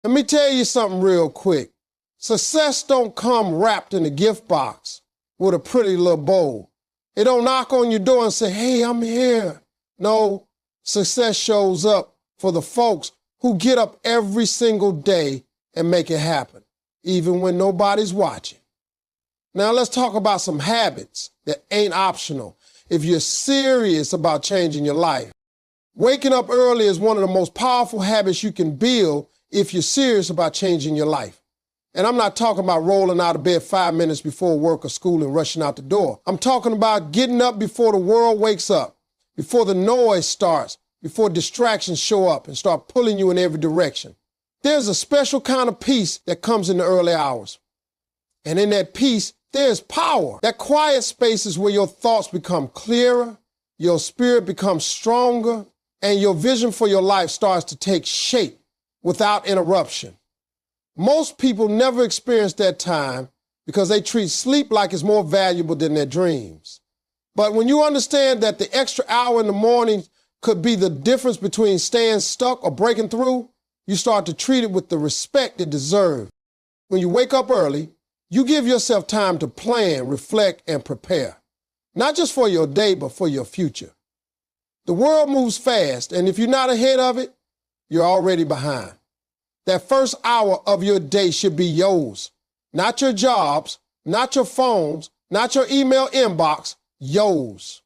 Let me tell you something real quick. Success don't come wrapped in a gift box with a pretty little bow. It don't knock on your door and say, hey, I'm here. No, success shows up for the folks who get up every single day and make it happen, even when nobody's watching. Now let's talk about some habits that ain't optional if you're serious about changing your life. Waking up early is one of the most powerful habits you can build if you're serious about changing your life. And I'm not talking about rolling out of bed 5 minutes before work or school and rushing out the door. I'm talking about getting up before the world wakes up, before the noise starts, before distractions show up and start pulling you in every direction. There's a special kind of peace that comes in the early hours. And in that peace, there's power. That quiet space is where your thoughts become clearer, your spirit becomes stronger, and your vision for your life starts to take shape without interruption. Most people never experience that time because they treat sleep like it's more valuable than their dreams. But when you understand that the extra hour in the morning could be the difference between staying stuck or breaking through, you start to treat it with the respect it deserves. When you wake up early, you give yourself time to plan, reflect, and prepare. Not just for your day, but for your future. The world moves fast, and if you're not ahead of it, you're already behind. That first hour of your day should be yours. Not your jobs, not your phones, not your email inbox, yours.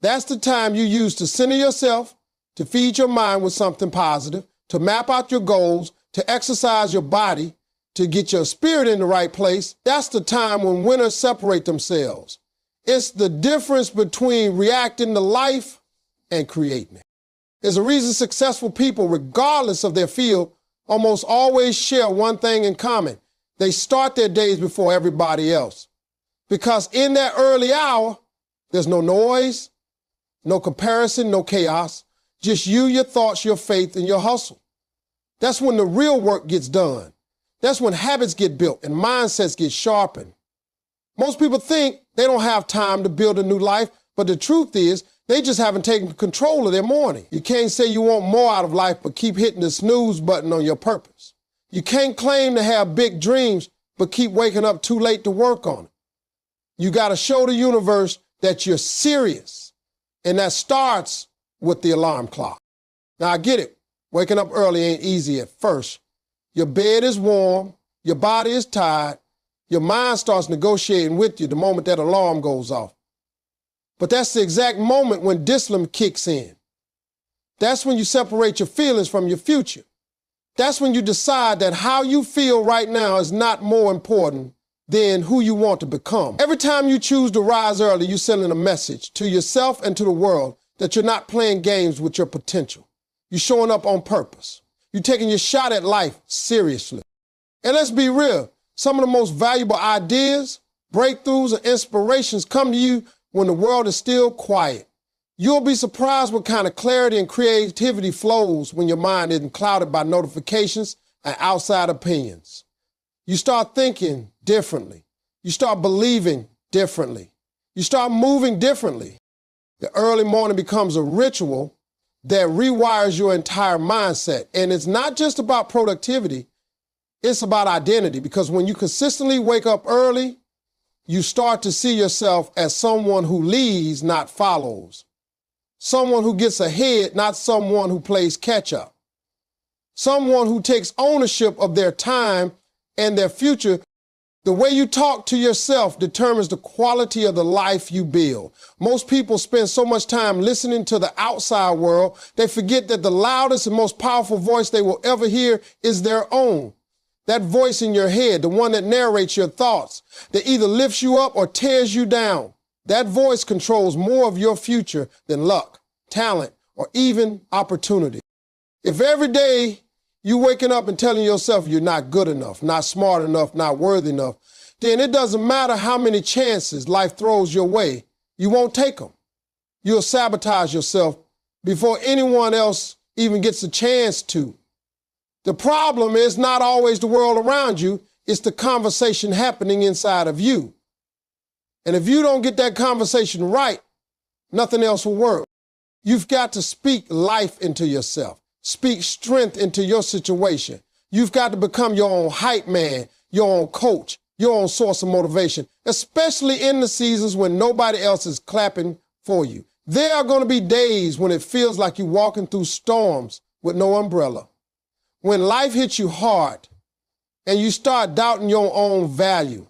That's the time you use to center yourself, to feed your mind with something positive, to map out your goals, to exercise your body, to get your spirit in the right place. That's the time when winners separate themselves. It's the difference between reacting to life and creating it. There's a reason successful people, regardless of their field, almost always share one thing in common. They start their days before everybody else. Because in that early hour, there's no noise, no comparison, no chaos, just you, your thoughts, your faith, and your hustle. That's when the real work gets done. That's when habits get built and mindsets get sharpened. Most people think they don't have time to build a new life, but the truth is they just haven't taken control of their morning. You can't say you want more out of life, but keep hitting the snooze button on your purpose. You can't claim to have big dreams, but keep waking up too late to work on it. You got to show the universe that you're serious, and that starts with the alarm clock. Now, I get it. Waking up early ain't easy at first. Your bed is warm, your body is tired, your mind starts negotiating with you the moment that alarm goes off. But that's the exact moment when discipline kicks in. That's when you separate your feelings from your future. That's when you decide that how you feel right now is not more important than who you want to become. Every time you choose to rise early, you're sending a message to yourself and to the world that you're not playing games with your potential. You're showing up on purpose. You're taking your shot at life seriously. And let's be real, some of the most valuable ideas, breakthroughs, and inspirations come to you when the world is still quiet. You'll be surprised what kind of clarity and creativity flows when your mind isn't clouded by notifications and outside opinions. You start thinking differently. You start believing differently. You start moving differently. The early morning becomes a ritual that rewires your entire mindset. And it's not just about productivity, it's about identity. Because when you consistently wake up early, you start to see yourself as someone who leads, not follows. Someone who gets ahead, not someone who plays catch up. Someone who takes ownership of their time and their future. The way you talk to yourself determines the quality of the life you build. Most people spend so much time listening to the outside world, they forget that the loudest and most powerful voice they will ever hear is their own. That voice in your head, the one that narrates your thoughts, that either lifts you up or tears you down. That voice controls more of your future than luck, talent, or even opportunity. If every day you're waking up and telling yourself you're not good enough, not smart enough, not worthy enough, then it doesn't matter how many chances life throws your way, you won't take them. You'll sabotage yourself before anyone else even gets a chance to. The problem is not always the world around you, it's the conversation happening inside of you. And if you don't get that conversation right, nothing else will work. You've got to speak life into yourself. Speak strength into your situation. You've got to become your own hype man, your own coach, your own source of motivation, especially in the seasons when nobody else is clapping for you. There are going to be days when it feels like you're walking through storms with no umbrella. When life hits you hard and you start doubting your own value,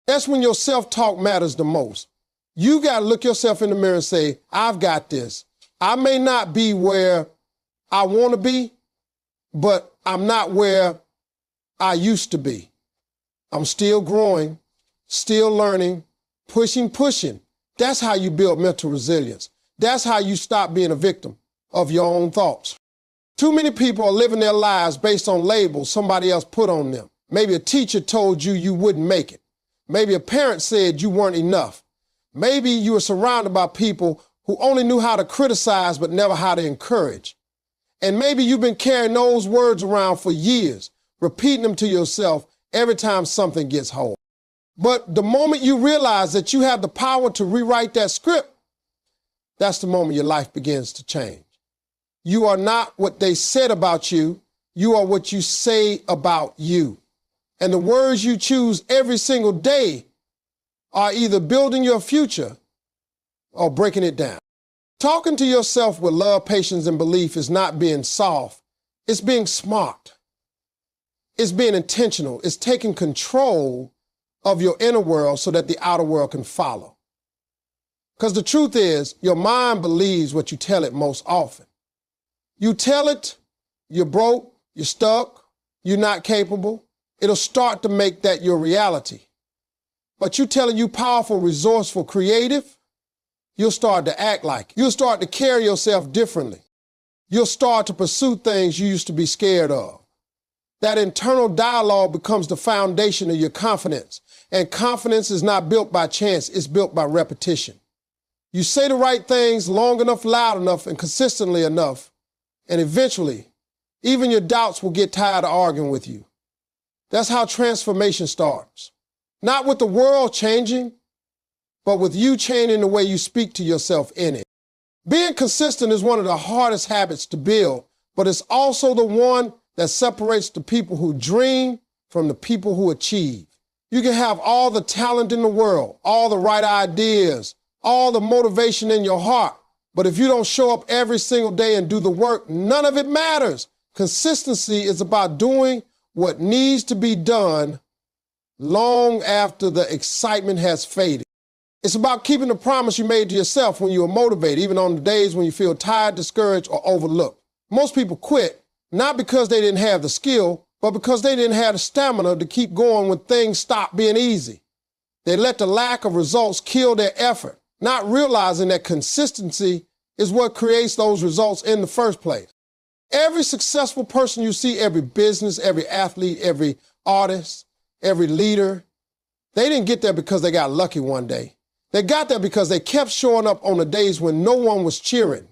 that's when your self-talk matters the most. You got to look yourself in the mirror and say, I've got this. I may not be where I want to be, but I'm not where I used to be. I'm still growing, still learning, pushing. That's how you build mental resilience. That's how you stop being a victim of your own thoughts. Too many people are living their lives based on labels somebody else put on them. Maybe a teacher told you you wouldn't make it. Maybe a parent said you weren't enough. Maybe you were surrounded by people who only knew how to criticize but never how to encourage. And maybe you've been carrying those words around for years, repeating them to yourself every time something gets hard. But the moment you realize that you have the power to rewrite that script, that's the moment your life begins to change. You are not what they said about you. You are what you say about you. And the words you choose every single day are either building your future or breaking it down. Talking to yourself with love, patience, and belief is not being soft. It's being smart. It's being intentional. It's taking control of your inner world so that the outer world can follow. Because the truth is, your mind believes what you tell it most often. You tell it you're broke, you're stuck, you're not capable, it'll start to make that your reality. But you tell it you powerful, resourceful, creative, you'll start to act like it. You'll start to carry yourself differently. You'll start to pursue things you used to be scared of. That internal dialogue becomes the foundation of your confidence. And confidence is not built by chance, it's built by repetition. You say the right things long enough, loud enough, and consistently enough, and eventually, even your doubts will get tired of arguing with you. That's how transformation starts. Not with the world changing, but with you changing the way you speak to yourself in it. Being consistent is one of the hardest habits to build, but it's also the one that separates the people who dream from the people who achieve. You can have all the talent in the world, all the right ideas, all the motivation in your heart, but if you don't show up every single day and do the work, none of it matters. Consistency is about doing what needs to be done long after the excitement has faded. It's about keeping the promise you made to yourself when you are motivated, even on the days when you feel tired, discouraged, or overlooked. Most people quit, not because they didn't have the skill, but because they didn't have the stamina to keep going when things stopped being easy. They let the lack of results kill their effort, not realizing that consistency is what creates those results in the first place. Every successful person you see, every business, every athlete, every artist, every leader, they didn't get there because they got lucky one day. They got there because they kept showing up on the days when no one was cheering.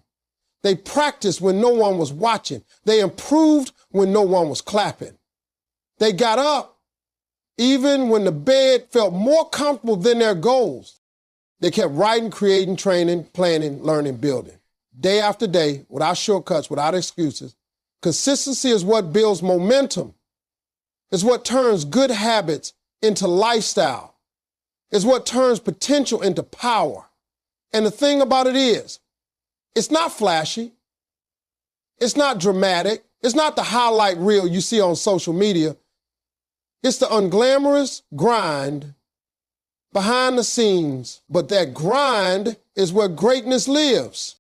They practiced when no one was watching. They improved when no one was clapping. They got up even when the bed felt more comfortable than their goals. They kept writing, creating, training, planning, learning, building. Day after day, without shortcuts, without excuses. Consistency is what builds momentum. It's what turns good habits into lifestyle. It's what turns potential into power. And the thing about it is, it's not flashy. It's not dramatic. It's not the highlight reel you see on social media. It's the unglamorous grind behind the scenes, but that grind is where greatness lives.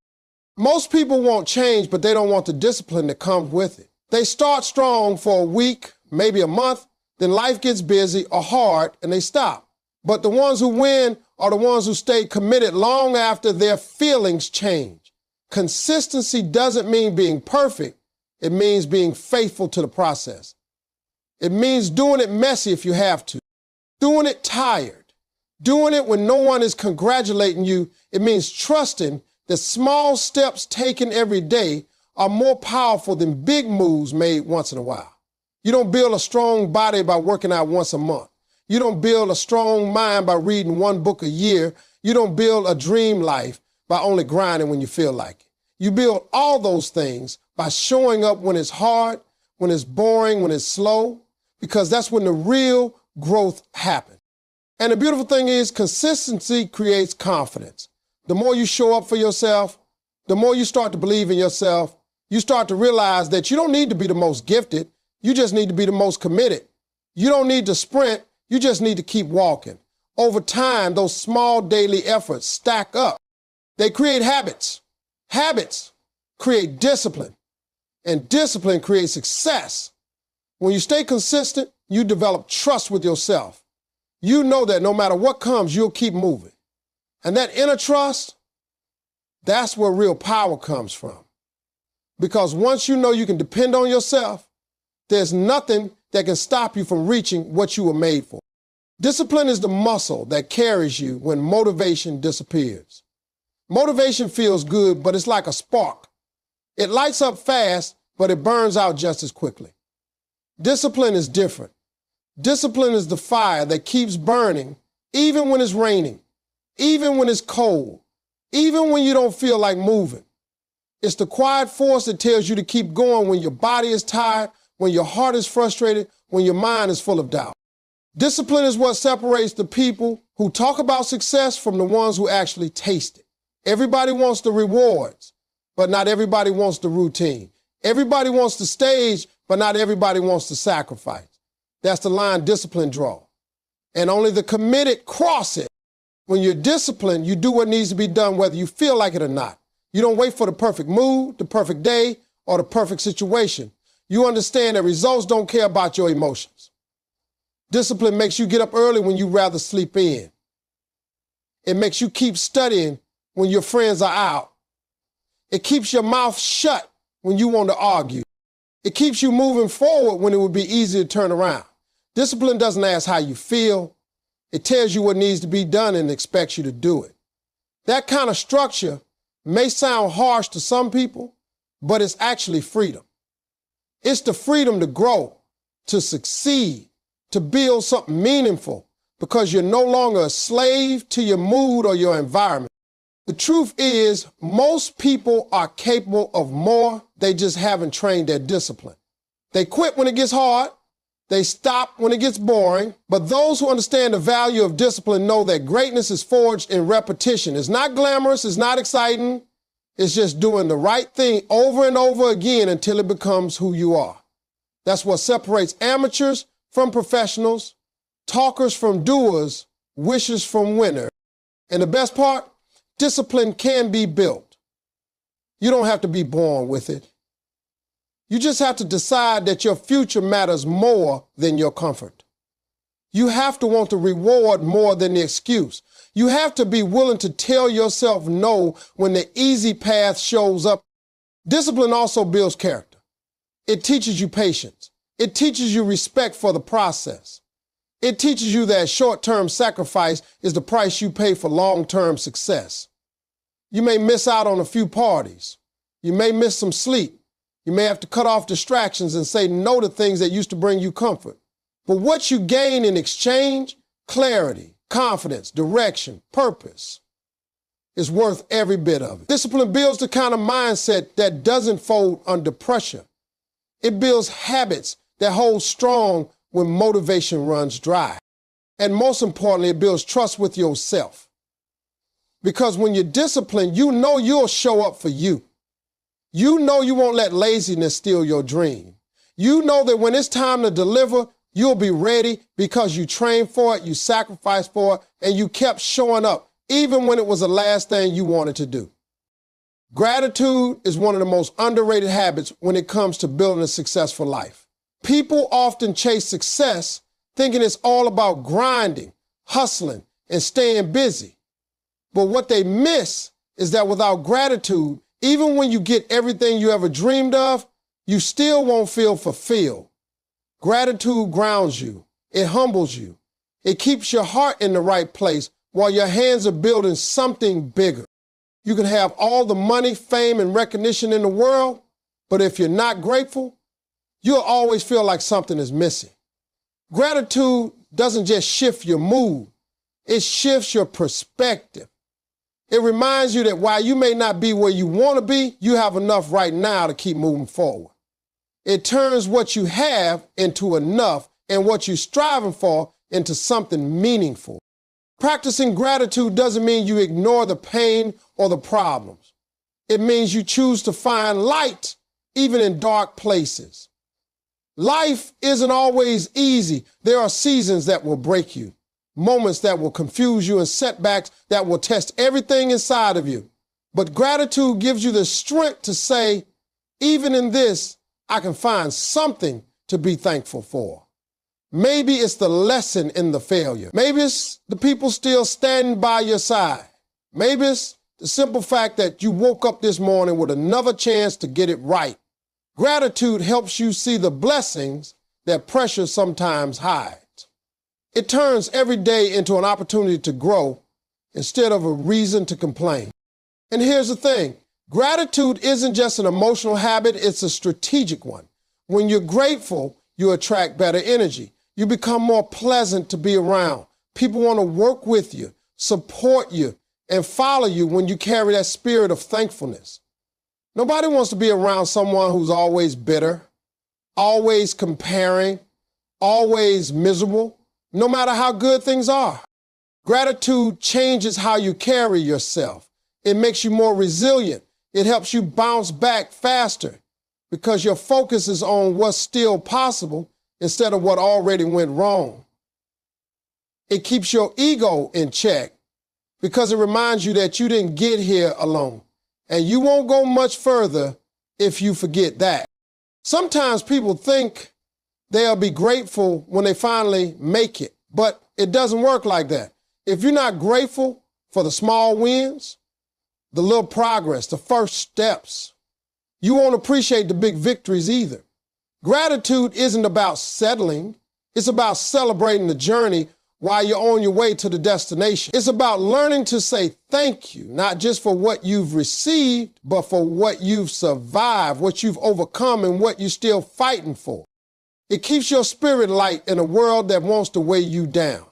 Most people want change, but they don't want the discipline that comes with it. They start strong for a week, maybe a month, then life gets busy or hard and they stop. But the ones who win are the ones who stay committed long after their feelings change. Consistency doesn't mean being perfect. It means being faithful to the process. It means doing it messy if you have to, doing it tired, doing it when no one is congratulating you. It means trusting that small steps taken every day are more powerful than big moves made once in a while. You don't build a strong body by working out once a month. You don't build a strong mind by reading one book a year. You don't build a dream life by only grinding when you feel like it. You build all those things by showing up when it's hard, when it's boring, when it's slow, because that's when the real growth happens. And the beautiful thing is consistency creates confidence. The more you show up for yourself, the more you start to believe in yourself, you start to realize that you don't need to be the most gifted. You just need to be the most committed. You don't need to sprint. You just need to keep walking. Over time, those small daily efforts stack up. They create habits. Habits create discipline. And discipline creates success. When you stay consistent, you develop trust with yourself. You know that no matter what comes, you'll keep moving. And that inner trust, that's where real power comes from. Because once you know you can depend on yourself, there's nothing that can stop you from reaching what you were made for. Discipline is the muscle that carries you when motivation disappears. Motivation feels good, but it's like a spark. It lights up fast, but it burns out just as quickly. Discipline is different. Discipline is the fire that keeps burning even when it's raining, even when it's cold, even when you don't feel like moving. It's the quiet force that tells you to keep going when your body is tired, when your heart is frustrated, when your mind is full of doubt. Discipline is what separates the people who talk about success from the ones who actually taste it. Everybody wants the rewards, but not everybody wants the routine. Everybody wants the stage, but not everybody wants the sacrifice. That's the line discipline draws. And only the committed cross it. When you're disciplined, you do what needs to be done whether you feel like it or not. You don't wait for the perfect mood, the perfect day, or the perfect situation. You understand that results don't care about your emotions. Discipline makes you get up early when you'd rather sleep in. It makes you keep studying when your friends are out. It keeps your mouth shut when you want to argue. It keeps you moving forward when it would be easy to turn around. Discipline doesn't ask how you feel. It tells you what needs to be done and expects you to do it. That kind of structure may sound harsh to some people, but it's actually freedom. It's the freedom to grow, to succeed, to build something meaningful, because you're no longer a slave to your mood or your environment. The truth is, most people are capable of more. They just haven't trained their discipline. They quit when it gets hard. They stop when it gets boring. But those who understand the value of discipline know that greatness is forged in repetition. It's not glamorous. It's not exciting. It's just doing the right thing over and over again until it becomes who you are. That's what separates amateurs from professionals, talkers from doers, wishers from winners. And the best part, discipline can be built. You don't have to be born with it. You just have to decide that your future matters more than your comfort. You have to want the reward more than the excuse. You have to be willing to tell yourself no when the easy path shows up. Discipline also builds character. It teaches you patience. It teaches you respect for the process. It teaches you that short-term sacrifice is the price you pay for long-term success. You may miss out on a few parties. You may miss some sleep. You may have to cut off distractions and say no to things that used to bring you comfort. But what you gain in exchange, clarity, confidence, direction, purpose, is worth every bit of it. Discipline builds the kind of mindset that doesn't fold under pressure. It builds habits that hold strong when motivation runs dry. And most importantly, it builds trust with yourself. Because when you're disciplined, you know you'll show up for you. You know you won't let laziness steal your dream. You know that when it's time to deliver, you'll be ready because you trained for it, you sacrificed for it, and you kept showing up, even when it was the last thing you wanted to do. Gratitude is one of the most underrated habits when it comes to building a successful life. People often chase success thinking it's all about grinding, hustling, and staying busy. But what they miss is that without gratitude, even when you get everything you ever dreamed of, you still won't feel fulfilled. Gratitude grounds you. It humbles you. It keeps your heart in the right place while your hands are building something bigger. You can have all the money, fame, and recognition in the world, but if you're not grateful, you'll always feel like something is missing. Gratitude doesn't just shift your mood. It shifts your perspective. It reminds you that while you may not be where you want to be, you have enough right now to keep moving forward. It turns what you have into enough and what you're striving for into something meaningful. Practicing gratitude doesn't mean you ignore the pain or the problems. It means you choose to find light even in dark places. Life isn't always easy. There are seasons that will break you, moments that will confuse you, and setbacks that will test everything inside of you. But gratitude gives you the strength to say, even in this, I can find something to be thankful for. Maybe it's the lesson in the failure. Maybe it's the people still standing by your side. Maybe it's the simple fact that you woke up this morning with another chance to get it right. Gratitude helps you see the blessings that pressure sometimes hides. It turns every day into an opportunity to grow instead of a reason to complain. And here's the thing, gratitude isn't just an emotional habit, it's a strategic one. When you're grateful, you attract better energy. You become more pleasant to be around. People want to work with you, support you, and follow you when you carry that spirit of thankfulness. Nobody wants to be around someone who's always bitter, always comparing, always miserable, no matter how good things are. Gratitude changes how you carry yourself. It makes you more resilient. It helps you bounce back faster because your focus is on what's still possible instead of what already went wrong. It keeps your ego in check because it reminds you that you didn't get here alone. And you won't go much further if you forget that. Sometimes people think they'll be grateful when they finally make it, but it doesn't work like that. If you're not grateful for the small wins, the little progress, the first steps, you won't appreciate the big victories either. Gratitude isn't about settling. It's about celebrating the journey while you're on your way to the destination. It's about learning to say thank you, not just for what you've received, but for what you've survived, what you've overcome, and what you're still fighting for. It keeps your spirit light in a world that wants to weigh you down.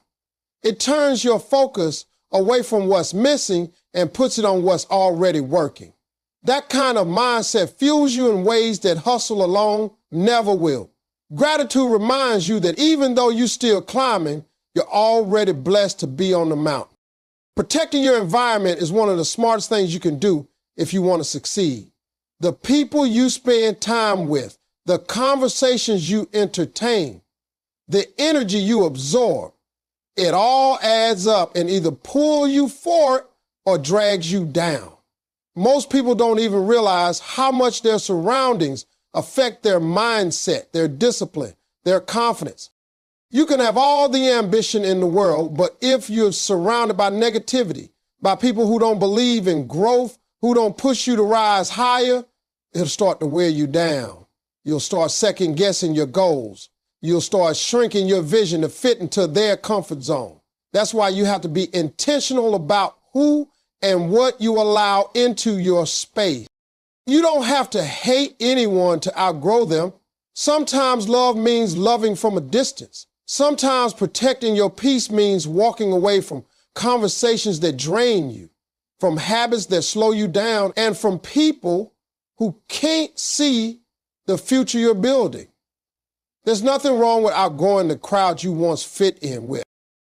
It turns your focus away from what's missing and puts it on what's already working. That kind of mindset fuels you in ways that hustle alone never will. Gratitude reminds you that even though you're still climbing, you're already blessed to be on the mountain. Protecting your environment is one of the smartest things you can do if you want to succeed. The people you spend time with, the conversations you entertain, the energy you absorb, it all adds up and either pulls you forward or drags you down. Most people don't even realize how much their surroundings affect their mindset, their discipline, their confidence. You can have all the ambition in the world, but if you're surrounded by negativity, by people who don't believe in growth, who don't push you to rise higher, it'll start to wear you down. You'll start second guessing your goals. You'll start shrinking your vision to fit into their comfort zone. That's why you have to be intentional about who and what you allow into your space. You don't have to hate anyone to outgrow them. Sometimes love means loving from a distance. Sometimes protecting your peace means walking away from conversations that drain you, from habits that slow you down, and from people who can't see the future you're building. There's nothing wrong with outgrowing the crowd you once fit in with.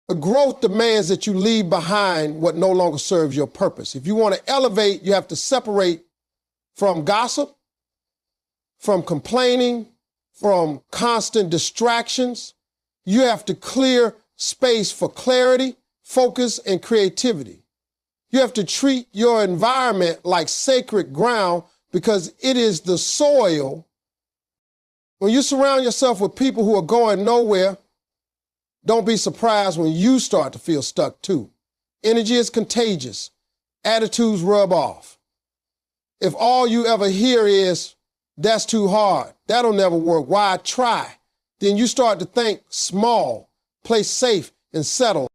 The growth demands that you leave behind what no longer serves your purpose. If you want to elevate, you have to separate from gossip, from complaining, from constant distractions. You have to clear space for clarity, focus, and creativity. You have to treat your environment like sacred ground because it is the soil. When you surround yourself with people who are going nowhere, don't be surprised when you start to feel stuck too. Energy is contagious. Attitudes rub off. If all you ever hear is, that's too hard, that'll never work, why try? Then you start to think small, play safe, and settle.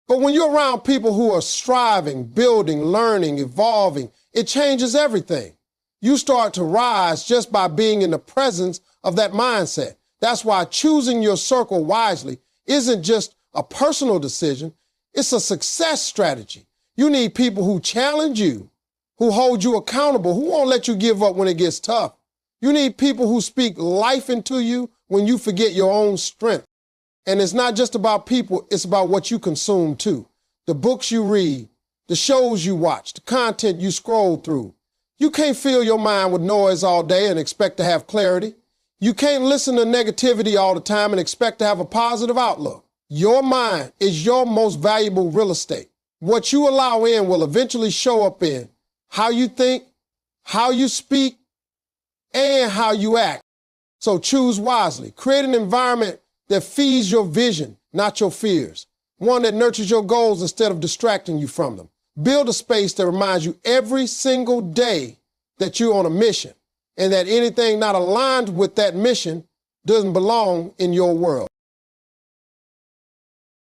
But when you're around people who are striving, building, learning, evolving, it changes everything. You start to rise just by being in the presence of that mindset. That's why choosing your circle wisely isn't just a personal decision, it's a success strategy. You need people who challenge you, who hold you accountable, who won't let you give up when it gets tough. You need people who speak life into you when you forget your own strength. And it's not just about people, it's about what you consume too. The books you read, the shows you watch, the content you scroll through. You can't fill your mind with noise all day and expect to have clarity. You can't listen to negativity all the time and expect to have a positive outlook. Your mind is your most valuable real estate. What you allow in will eventually show up in how you think, how you speak, and how you act. So choose wisely. Create an environment that feeds your vision, not your fears. One that nurtures your goals instead of distracting you from them. Build a space that reminds you every single day that you're on a mission and that anything not aligned with that mission doesn't belong in your world.